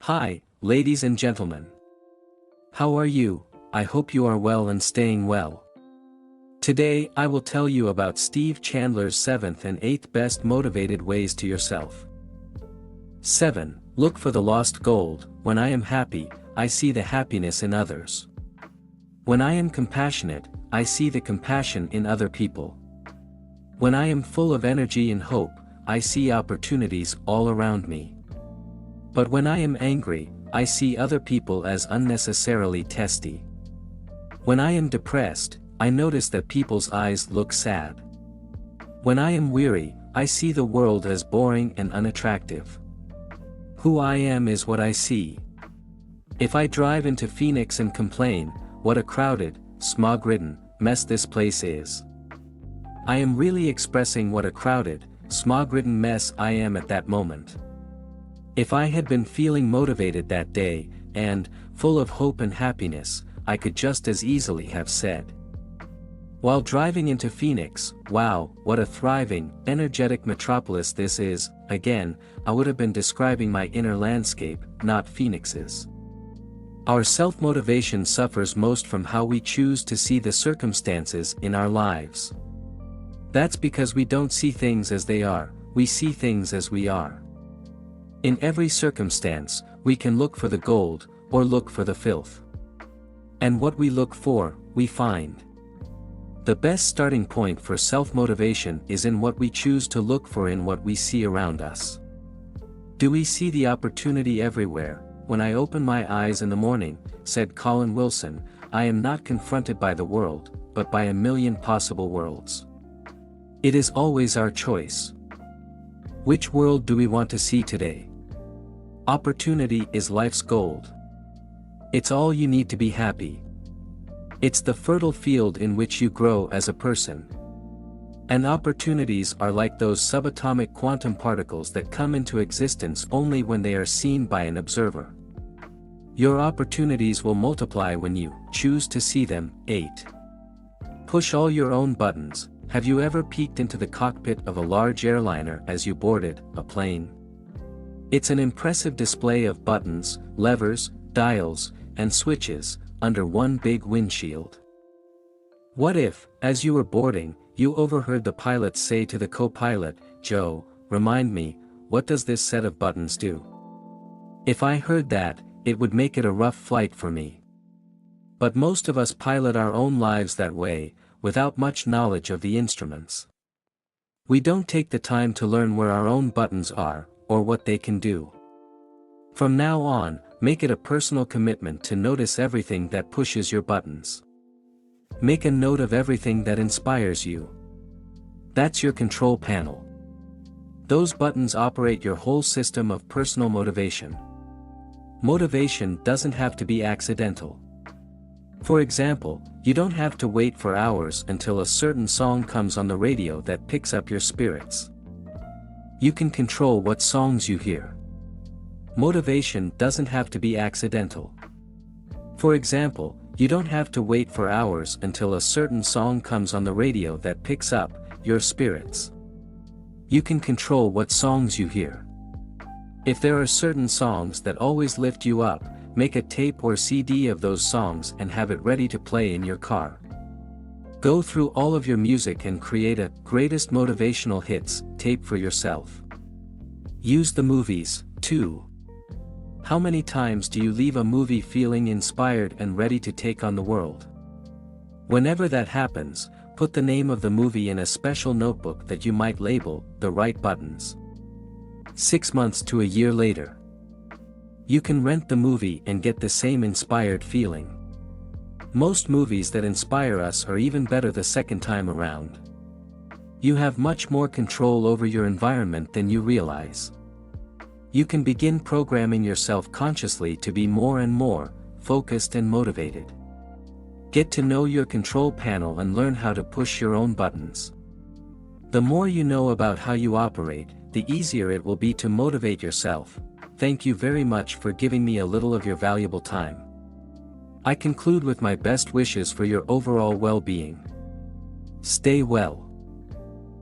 Hi, ladies and gentlemen. How are you? I hope you are well and staying well. Today I will tell you about Steve Chandler's 7th and 8th best motivated ways to yourself. 7. Look for the lost gold. When I am happy, I see the happiness in others. When I am compassionate, I see the compassion in other people. When I am full of energy and hope, I see opportunities all around me. But when I am angry, I see other people as unnecessarily testy. When I am depressed, I notice that people's eyes look sad. When I am weary, I see the world as boring and unattractive. Who I am is what I see. If I drive into Phoenix and complain, what a crowded, smog-ridden mess this place is, I am really expressing what a crowded, smog-ridden mess I am at that moment. If I had been feeling motivated that day, and full of hope and happiness, I could just as easily have said, while driving into Phoenix, wow, what a thriving, energetic metropolis this is. Again, I would have been describing my inner landscape, not Phoenix's. Our self-motivation suffers most from how we choose to see the circumstances in our lives. That's because we don't see things as they are, we see things as we are. In every circumstance, we can look for the gold, or look for the filth. And what we look for, we find. The best starting point for self-motivation is in what we choose to look for in what we see around us. Do we see the opportunity everywhere? When I open my eyes in the morning, said Colin Wilson, I am not confronted by the world, but by a million possible worlds. It is always our choice. Which world do we want to see today? Opportunity is life's gold. It's all you need to be happy. It's the fertile field in which you grow as a person. And opportunities are like those subatomic quantum particles that come into existence only when they are seen by an observer. Your opportunities will multiply when you choose to see them. 8. Push all your own buttons. Have you ever peeked into the cockpit of a large airliner as you boarded a plane? It's an impressive display of buttons, levers, dials, and switches, under one big windshield. What if, as you were boarding, you overheard the pilot say to the co-pilot, Joe, remind me, what does this set of buttons do? If I heard that, it would make it a rough flight for me. But most of us pilot our own lives that way, without much knowledge of the instruments. We don't take the time to learn where our own buttons are, or what they can do. From now on, make it a personal commitment to notice everything that pushes your buttons. Make a note of everything that inspires you. That's your control panel. Those buttons operate your whole system of personal motivation. Motivation doesn't have to be accidental. For example, you don't have to wait for hours until a certain song comes on the radio that picks up your spirits. You can control what songs you hear. Motivation doesn't have to be accidental. For example, you don't have to wait for hours until a certain song comes on the radio that picks up your spirits. You can control what songs you hear. If there are certain songs that always lift you up, make a tape or CD of those songs and have it ready to play in your car. Go through all of your music and create a greatest motivational hits tape for yourself. Use the movies, too. How many times do you leave a movie feeling inspired and ready to take on the world? Whenever that happens, put the name of the movie in a special notebook that you might label the right buttons. 6 months to a year later, you can rent the movie and get the same inspired feeling. Most movies that inspire us are even better the second time around. You have much more control over your environment than you realize. You can begin programming yourself consciously to be more and more focused and motivated. Get to know your control panel and learn how to push your own buttons. The more you know about how you operate, the easier it will be to motivate yourself. Thank you very much for giving me a little of your valuable time. I conclude with my best wishes for your overall well-being. Stay well.